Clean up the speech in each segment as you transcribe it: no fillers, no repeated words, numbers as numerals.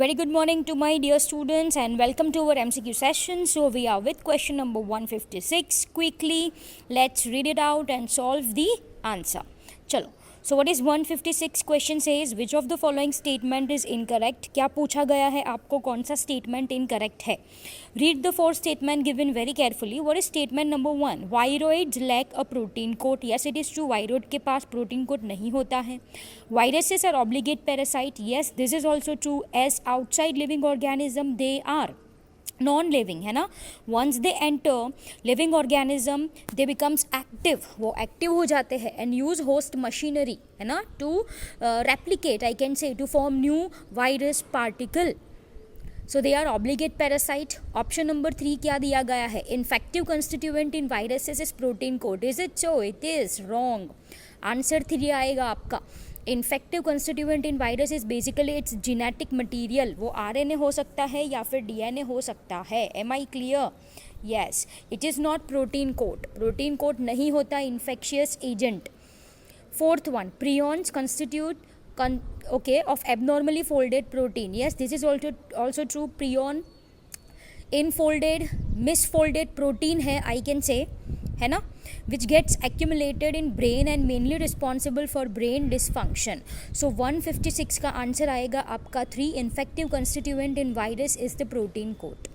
very good morning to my dear students and welcome to our MCQ session. So we are with question number 156. Quickly, let's read it out and solve the answer. Chalo. So what is 156 question says, which of the following statement is incorrect? क्या पूछा गया है आपको, कौन सा statement incorrect है? Read the four statement given very carefully. What is statement number 1? Viroids lack a protein coat. Yes, it is true. Viroid के पास protein coat नहीं होता है. Viruses are obligate parasite. Yes, this is also true. As outside living organism, they are non living है ना. Once they enter living organism they becomes active, वो active हो जाते हैं एंड यूज होस्ट मशीनरी है ना to replicate, I can say to form new virus particle. So they are obligate parasite. Option number 3 क्या दिया गया है? Infective constituent in viruses is protein coat. Is it so? It is wrong. Answer 3 आएगा आपका. Infective constituent in virus is basically it's genetic material. वो RNA हो सकता है या फिर डीएनए हो सकता है. Am I clear? Yes, it is not protein coat. Protein coat नहीं होता infectious agent. Fourth one, prions constitute okay of abnormally folded protein. Yes, this is also true. Prion infolded misfolded protein है, I can say, है ना, which gets accumulated in brain and mainly responsible for brain dysfunction. So 156 का answer आएगा आपका 3. infective constituent in virus is the protein coat.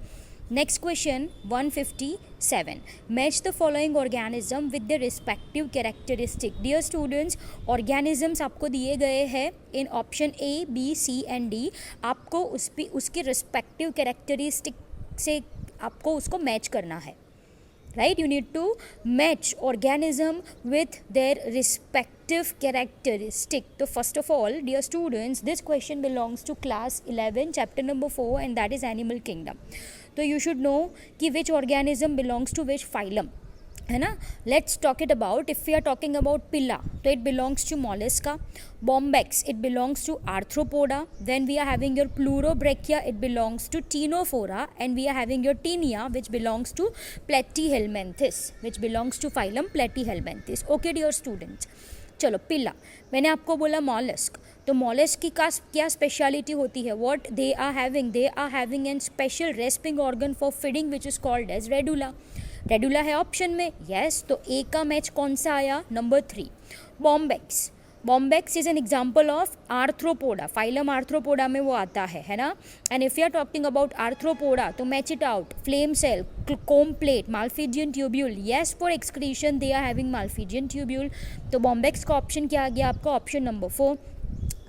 Next question 157. Match the following organism with their respective characteristic. Dear students, organisms आपको दिए गए हैं in option A, B, C and D. आपको उसके respective characteristic से आपको उसको मैच करना है. Right, you need to match organism with their respective characteristic. So first of all, dear students, this question belongs to class 11 chapter number 4 and that is animal kingdom. So you should know कि which organism belongs to which phylum, है ना. Let's talk it about. If we are talking about Pilla, तो it belongs to mollusca. Bombyx, it belongs to arthropoda. Then we are having your Pleurobrachia, it belongs to Ctenophora. And we are having your Taenia, which belongs to Platyhelminthes, which belongs to phylum Platyhelminthes. Okay dear students, चलो पिल्ला. मैंने आपको बोला mollusc, तो mollusc की क्या speciality होती है? What they are having an special rasping organ for feeding which is called as radula. Radula है ऑप्शन में. यस, तो ए का मैच कौन सा आया? Number 3. Bombyx. Bombyx is an example of Arthropoda. Phylum Arthropoda में वो आता है ना. And if you are talking about Arthropoda तो match it out. Flame cell, comb plate, Malpighian tubule. Yes, for excretion they are having Malpighian tubule. तो Bombax का option क्या आ गया आपका? Option number 4.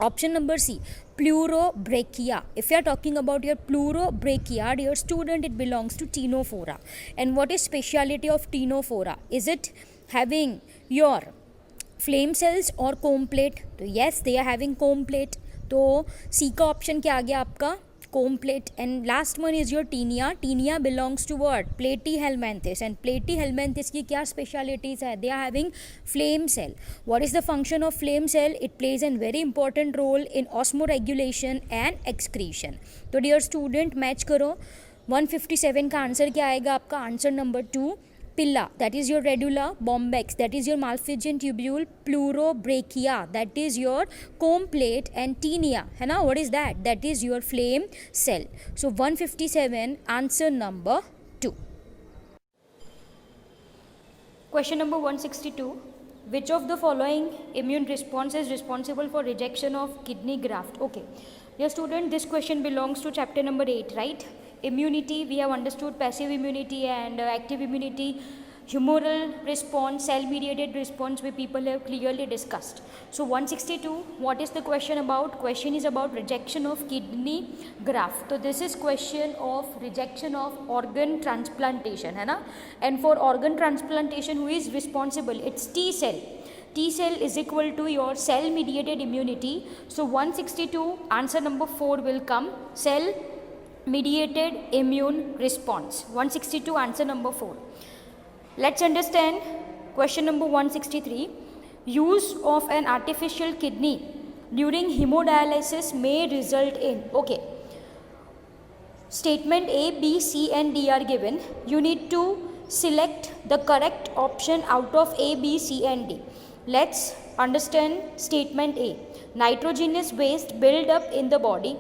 Option number C, Pleurobrachia. If you are talking about your Pleurobrachia, dear student, it belongs to Ctenophora. And what is speciality of Ctenophora? Is it having your flame cells or comb plate? तो yes, they are having comb plate. तो C का option क्या आ गया आपका? comb plate. And last one is your Taenia. Taenia belongs to what? Platyhelminthes. And Platyhelminthes की क्या specialities है? They are having flame cell. What is the function of flame cell? It plays a very important role in osmoregulation and excretion. तो dear student match करो. 157 का answer क्या आएगा आपका? Answer number 2. Pilla, that is your Redula. Bombyx, that is your Malpighian tubule. Pleurobrachia, that is your comb plate. And Taenia, है ना, what is that? That is your flame cell. So 157, answer number 2. Question number 162. Which of the following immune response is responsible for rejection of kidney graft? Okay, dear student, this question belongs to chapter number 8, right? Immunity, we have understood passive immunity and active immunity. Humoral response, cell mediated response, we people have clearly discussed. So 162, what is the question about? Question is about rejection of kidney graft. So this is question of rejection of organ transplantation, है ना. And for organ transplantation, who is responsible? It's T cell. T cell is equal to your cell mediated immunity. So 162, answer number 4 will come. Cell mediated immune response. 162, answer number 4. Let's understand question number 163. Use of an artificial kidney during hemodialysis may result in. Okay, statement A, B, C and D are given. You need to select the correct option out of A, B, C and D. Let's understand statement A. Nitrogenous waste build up in the body.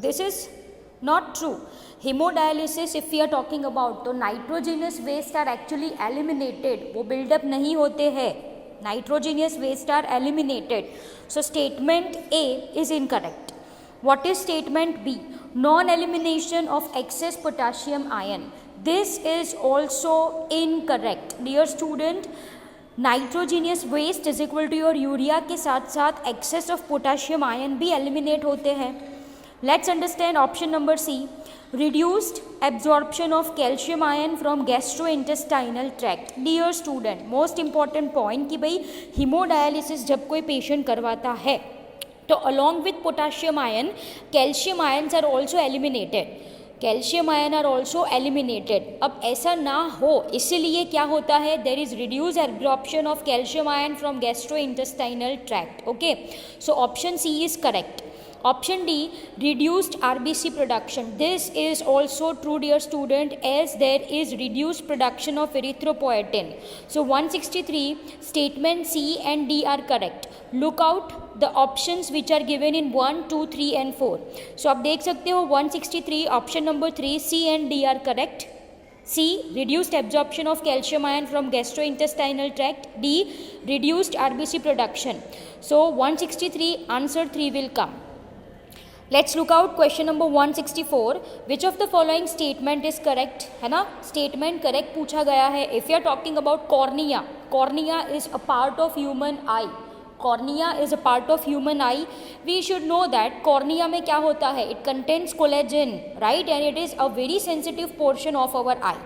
This is not true. Hemodialysis if we are talking about, तो nitrogenous waste are actually eliminated, वो build-up नहीं होते हैं. Nitrogenous waste are eliminated. So statement A is incorrect. What is statement B? Non-elimination of excess potassium ion. This is also incorrect. Dear student, nitrogenous waste is equal to your urea के साथ साथ excess of potassium ion भी eliminate होते हैं. Let's understand option number C, reduced absorption of calcium ion from gastrointestinal tract. Dear student, most important point कि भाई hemodialysis जब कोई पेशेंट करवाता है तो along with potassium ion calcium ions are also eliminated. Calcium ion are also eliminated. अब ऐसा ना हो इसलिए क्या होता है, there is reduce absorption of calcium ion from gastrointestinal tract. Okay, so option C is correct. Option D, reduced RBC production. This is also true, dear student, as there is reduced production of erythropoietin. So 163, statement C and D are correct. Look out the options which are given in 1, 2, 3 and 4. So आप देख सकते हो 163 option number 3 C and D are correct. C, reduced absorption of calcium ion from gastrointestinal tract. D, reduced RBC production. So 163 answer 3 will come. Let's look out question number 164. Which of the following statement is correct? है ना, statement correct पूछा गया है. If you are talking about cornea, cornea is a part of human eye. Cornea is a part of human eye. We should know that cornea में क्या होता है, it contains collagen, right? And it is a very sensitive portion of our eye.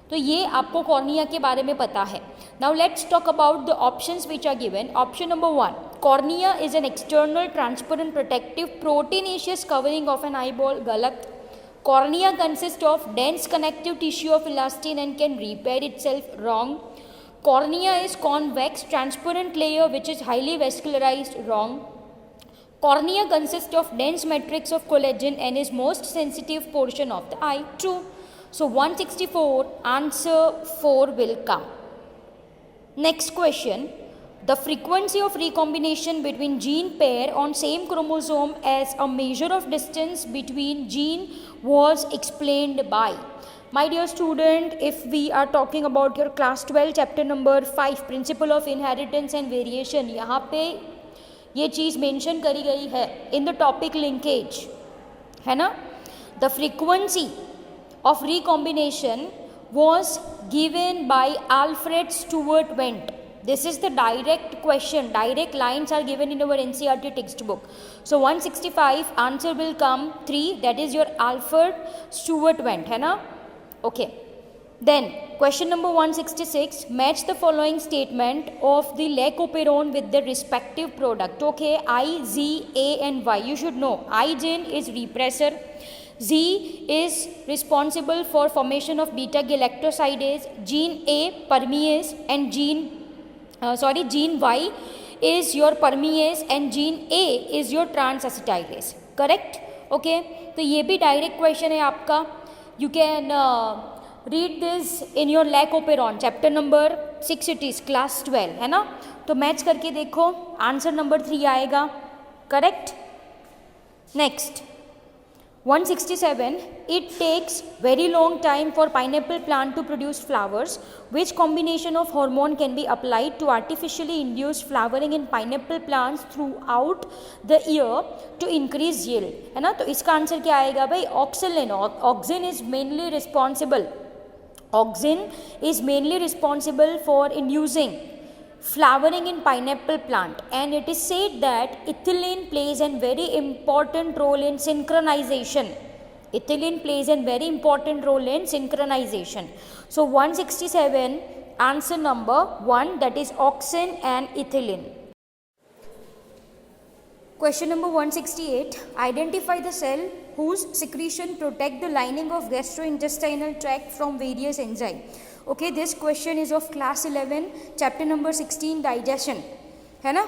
तो ये आपको cornea के बारे में पता है. Now let's talk about the options which are given. Option number 1, cornea is an external transparent protective proteinaceous covering of an eyeball. गलत. Cornea consist of dense connective tissue of elastin and can repair itself. Wrong. Cornea is convex transparent layer which is highly vascularised. Wrong. Cornea consist of dense matrix of collagen and is most sensitive portion of the eye. True. So 164 answer 4 will come. Next question, the frequency of recombination between gene pair on same chromosome as a measure of distance between gene was explained by. My dear student, if we are talking about your class 12 chapter number 5 principle of inheritance and variation, यहाँ पे ये चीज़ mention करी गई है in the topic linkage, है ना. The frequency of recombination was given by Alfred Stewart Went. This is the direct question. Direct lines are given in our NCERT textbook. So 165 answer will come 3. That is your Alfred Stewart Went, है ना. Okay. Then question number 166. Match the following statement of the leucoperon with the respective product. Okay. I, Z, A and Y. You should know. I gene is repressor. Z is responsible for formation of beta galactosidase. Gene A permease and gene Y is your permease and gene A is your transacetylase. Correct? Okay. तो ये भी direct question है आपका. You can read this in your leucoperon chapter number 6 it is class 12, है ना. तो match करके देखो, आंसर नंबर 3 आएगा. Correct. Next 167. It takes very long time for pineapple plant to produce flowers. Which combination of hormone can be applied to artificially induce flowering in pineapple plants throughout the year to increase yield? है ना. तो इसका answer क्या आएगा भाई, auxilin. Auxin is mainly responsible. Auxin is mainly responsible for inducing flowering in pineapple plant, and it is said that ethylene plays a very important role in synchronization. Ethylene plays a very important role in synchronization. So 167 answer number 1, that is auxin and ethylene. Question number 168. Identify the cell whose secretion protect the lining of gastrointestinal tract from various enzymes. Okay, this question is of class 11 chapter number 16 digestion, है ना.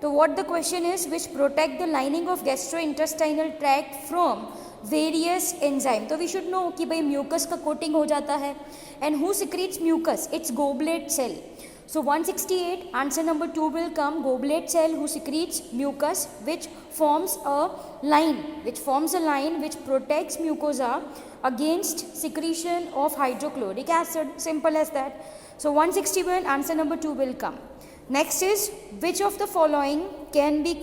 तो what the question is, which protect the lining of gastrointestinal tract from various enzyme. तो we should know कि भाई mucus का coating हो जाता है. And who secretes mucus? It's goblet cell. So 168, answer number 2 will come. Goblet cell who secretes mucus which forms a line which protects mucosa against secretion of hydrochloric acid. Simple as that. So 161, answer number 2 will come. Next is, which of the following can be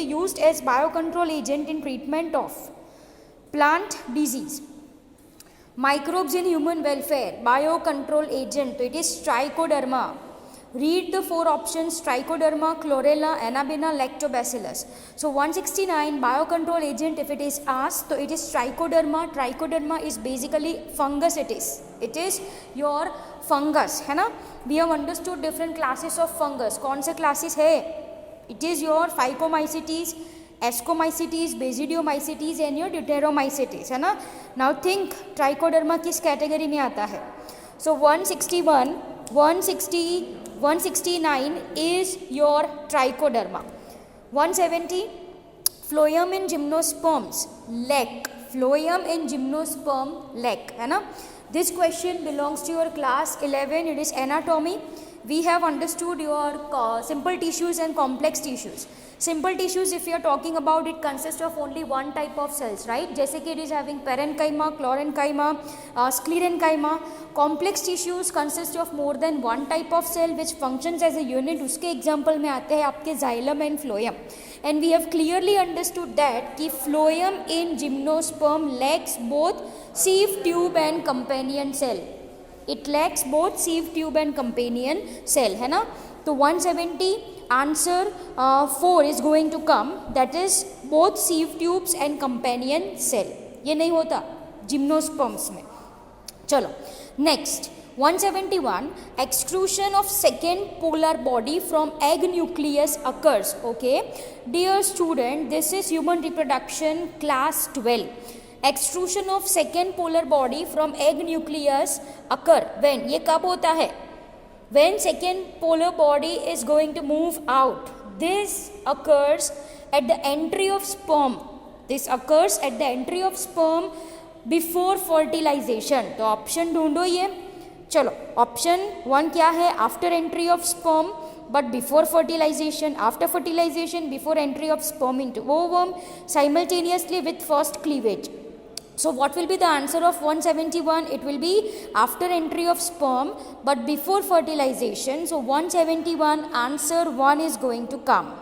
used as biocontrol agent in treatment of plant disease? Microbes in human welfare, biocontrol agent, so it is trichoderma. Read the 4 options: trichoderma, chlorella, anabina, lactobacillus. So 169, biocontrol agent, if it is asked, so it is trichoderma. Trichoderma is basically fungus. It is your fungus, है ना? We have understood different classes of fungus. कौन से classes है? It is your Phycomycetes, Ascomycetes, Basidiomycetes and your Deuteromycetes, है ना? Now think trichoderma किस category में आता है? So 161, 160, 169 is your trichoderma. 170, phloem in gymnosperms lac. Phloem in gymnosperm lac, है ना? This question belongs to your class 11. It is anatomy. We have understood your simple tissues and complex tissues. Simple tissues, if you are talking about, it consists of only one type of cells, right? जैसे कि it is having parenchyma, chlorenchyma, sclerenchyma. Complex tissues consist of more than one type of cell which functions as a unit. उसके example में आते हैं आपके xylem and phloem. And we have clearly understood that कि phloem in gymnosperm lacks both sieve tube and companion cell. It lacks both sieve tube and companion cell, है ना? तो 170 answer 4 is going to come, that is both sieve tubes and companion cell. ये नहीं होता gymnosperms में. चलो next 171, extrusion of second polar body from egg nucleus occurs. Okay, dear student, this is human reproduction class 12. Extrusion of second polar body from egg nucleus occur when? ये कब होता है? When second polar body is going to move out. This occurs at the entry of sperm. This occurs at the entry of sperm before fertilization. तो option ढूंढो ये. चलो option 1 क्या है? After entry of sperm but before fertilization, after fertilization, before entry of sperm into ovum, simultaneously with first cleavage. So what will be the answer of 171? It will be after entry of sperm but before fertilization. So 171, answer 1 is going to come.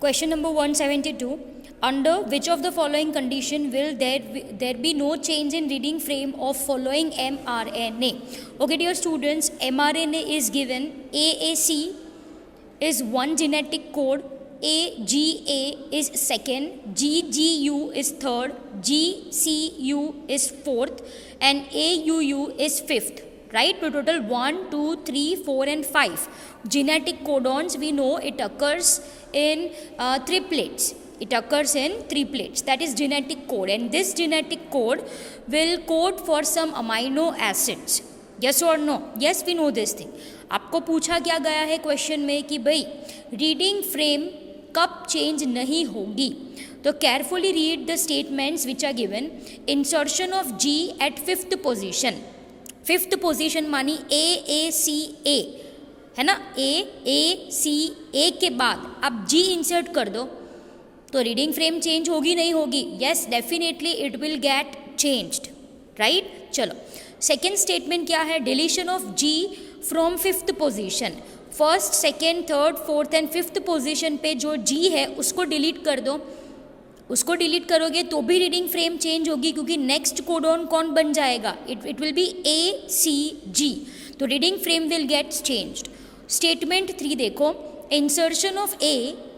Question number 172. Under which of the following condition will there be no change in reading frame of following mRNA? Okay, dear students, mRNA is given. AAC is one genetic code, AGA is second, GGU is third, GCU is fourth and AUU is fifth. Right? To total 1, 2, 3, 4 and 5 genetic codons. We know it occurs in triplets. It occurs in triplets. That is genetic code, and this genetic code will code for some amino acids. Yes or no? Yes, we know this thing. आपको पूछा क्या गया है question में कि भाई reading frame कब change नहीं होगी? तो carefully read the statements which are given. Insertion of G at fifth position. Fifth position मानी AACA, है ना? AACA के बाद आप G इंसर्ट कर दो तो रीडिंग फ्रेम चेंज होगी नहीं होगी? Yes, definitely it will get changed. Right, चलो सेकेंड स्टेटमेंट क्या है? Deletion of G from fifth position. First, second, third, fourth and fifth position पे जो G है उसको डिलीट कर दो. उसको डिलीट करोगे तो भी रीडिंग फ्रेम चेंज होगी क्योंकि नेक्स्ट कोडॉन कौन बन जाएगा? It will be ACG. तो reading frame will get changed. Statement 3 देखो. Insertion of A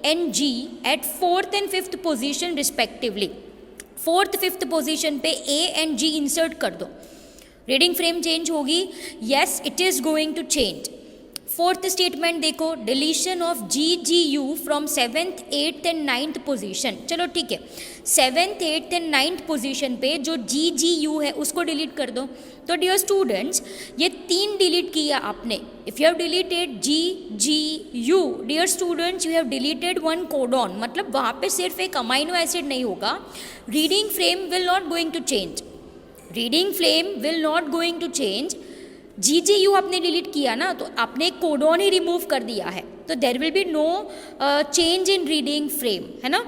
and G at fourth and fifth position respectively. Fourth fifth position पे A and G इंसर्ट कर दो. रीडिंग फ्रेम चेंज होगी? Yes, it is going to change. Fourth statement देखो. Deletion of GGU from seventh, eighth and ninth position. चलो ठीक है, seventh, eighth and ninth position पे जो GGU है उसको डिलीट कर दो. तो डियर स्टूडेंट्स, ये 3 डिलीट किया आपने. If you have deleted GGU, dear students, you have deleted 1 codon. मतलब वहाँ पे सिर्फ एक अमाइनो एसिड नहीं होगा. Reading frame will not going to change. Reading flame will not going to change. GGU आपने डिलीट किया ना, तो आपने कोडॉन ही रिमूव कर दिया है, तो there will be no change in reading frame, है ना.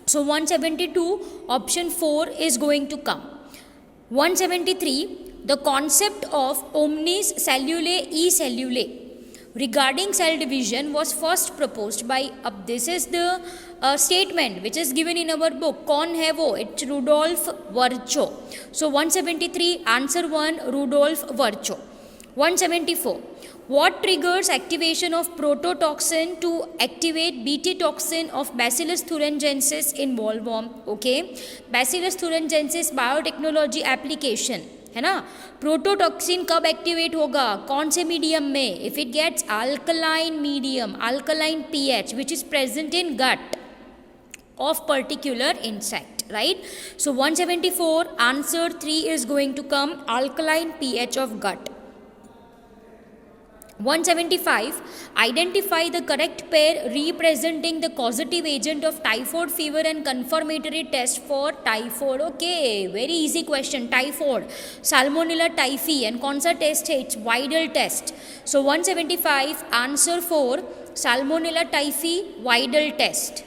So 172 option 4 is going to come. 173 the concept of omnis cellula e cellula regarding cell division was first proposed by, अब this is the statement which is given in our book. कौन है वो? It's Rudolf Virchow. So 173 answer 1 Rudolf Virchow. 174 what triggers activation of prototoxin to activate Bt toxin of Bacillus thuringiensis in bollworm. Okay, Bacillus thuringiensis biotechnology application है ना. प्रोटोटॉक्सिन कब activate होगा? कौन से medium में? If it gets alkaline medium, alkaline pH which is present in gut of particular insect, right. So 174 answer 3 is going to come, alkaline pH of gut. 175 identify the correct pair representing the causative agent of typhoid fever and confirmatory test for typhoid. Okay, very easy question. Typhoid, Salmonella typhi, and कौन सा test है? It's Weidel test. So 175 answer 4 Salmonella typhi Weidel test.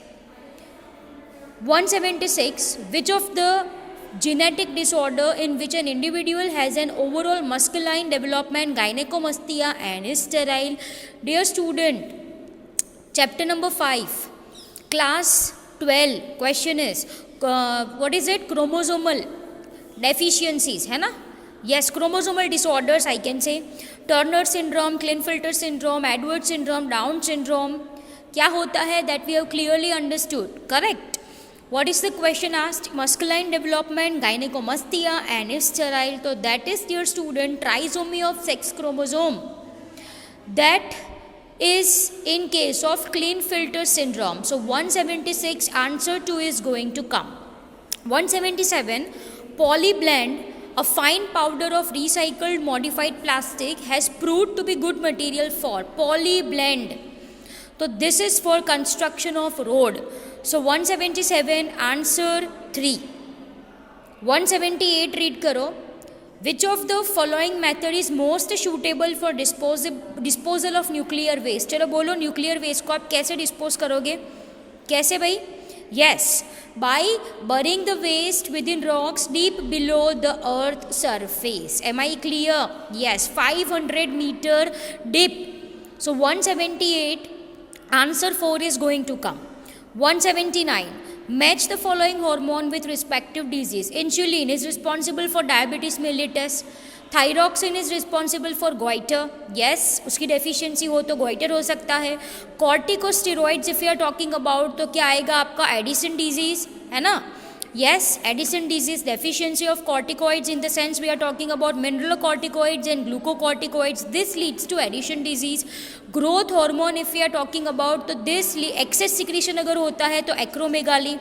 176 which of the genetic disorder in which an individual has an overall masculine development gynecomastia and is sterile? Dear student, chapter number 5 class 12 question is what is it? Chromosomal deficiencies, है ना. Yes, chromosomal disorders I can say. Turner syndrome, Klinefelter syndrome, Edwards syndrome, Down syndrome. क्या होता है? That we have clearly understood. Correct. What is the question asked? Masculine development, gynecomastia and is sterile. So that is, dear student, trisomy of sex chromosome. That is in case of Klinefelter syndrome. So 176 answer 2 is going to come. 177 polyblend, a fine powder of recycled modified plastic, has proved to be good material for polyblend. So this is for construction of road. So 177 answer 3. 178 read करो. Which of the following method is most suitable for disposal of nuclear waste? चलो बोलो, nuclear waste को आप कैसे dispose करोगे? कैसे भाई? Yes, by burying the waste within rocks deep below the earth surface. Am I clear? Yes, 500 meter deep. So 178 answer 4 is going to come. 179 match the following hormone with respective disease. Insulin is responsible for diabetes mellitus. Thyroxine is responsible for goiter. Yes, उसकी deficiency हो तो goiter हो सकता है. Corticosteroids if you are talking about, तो क्या आएगा आपका? Addison disease, है ना. Yes, Addison disease, deficiency of corticoids, in the sense we are talking about mineralocorticoids and glucocorticoids. This leads to Addison disease. Growth hormone if we are talking about, तो this excess secretion अगर होता है तो acromegaly.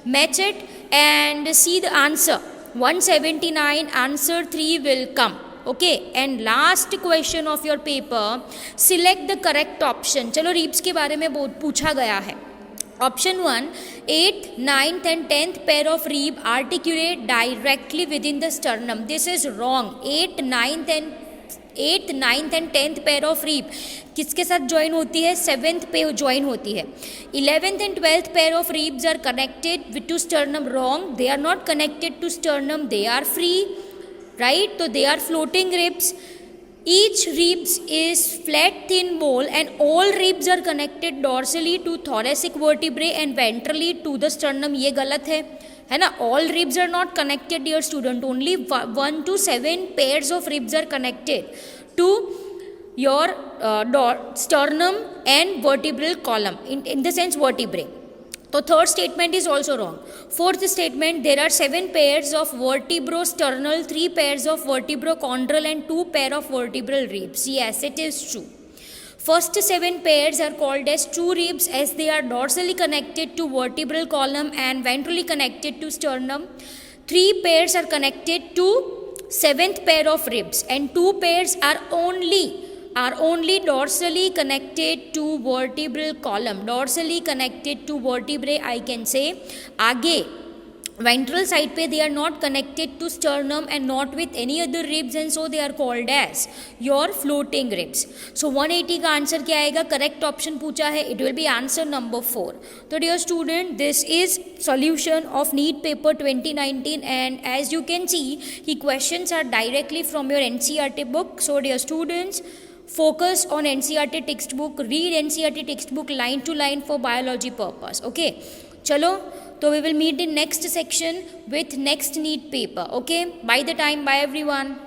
Match it and see the answer. 179 answer 3 will come. Okay, and last question of your paper, select the correct option. चलो रीब्स के बारे में बहुत पूछा गया है. Option 1, 8th, 9th and 10th pair of rib articulate directly within the sternum. This is wrong. 8th, 9th and 10th pair of rib किसके साथ join होती है? 7th पे join होती है. 11th and 12th pair of ribs are connected to sternum. Wrong. They are not connected to sternum. They are free. Right? So they are floating ribs. Each ribs is flat thin bowl and all ribs are connected dorsally to thoracic vertebrae and ventrally to the sternum. ये गलत है ना. All ribs are not connected, dear student. Only 1 to 7 pairs of ribs are connected to your sternum and vertebral column, in the sense vertebrae. So third statement is also wrong. Fourth statement, there are 7 pairs of vertebrosternal, 3 pairs of vertebrochondral and 2 pair of vertebral ribs. Yes, it is true. First 7 pairs are called as true ribs as they are dorsally connected to vertebral column and ventrally connected to sternum. 3 pairs are connected to 7th pair of ribs and 2 pairs are only dorsally connected to vertebral column. Dorsally connected to vertebrae, I can say. आगे ventral side पे they are not connected to sternum and not with any other ribs, and so they are called as your floating ribs. So 180 का answer क्या आएगा? Correct option पूछा है, it will be answer number 4. तो dear student, this is solution of NEET paper 2019, and as you can see the questions are directly from your NCERT book. So dear students, focus on NCERT textbook, read NCERT textbook line to line for biology purpose. Okay, chalo. So we will meet in next section with next NEET paper. Okay, by the time, bye everyone.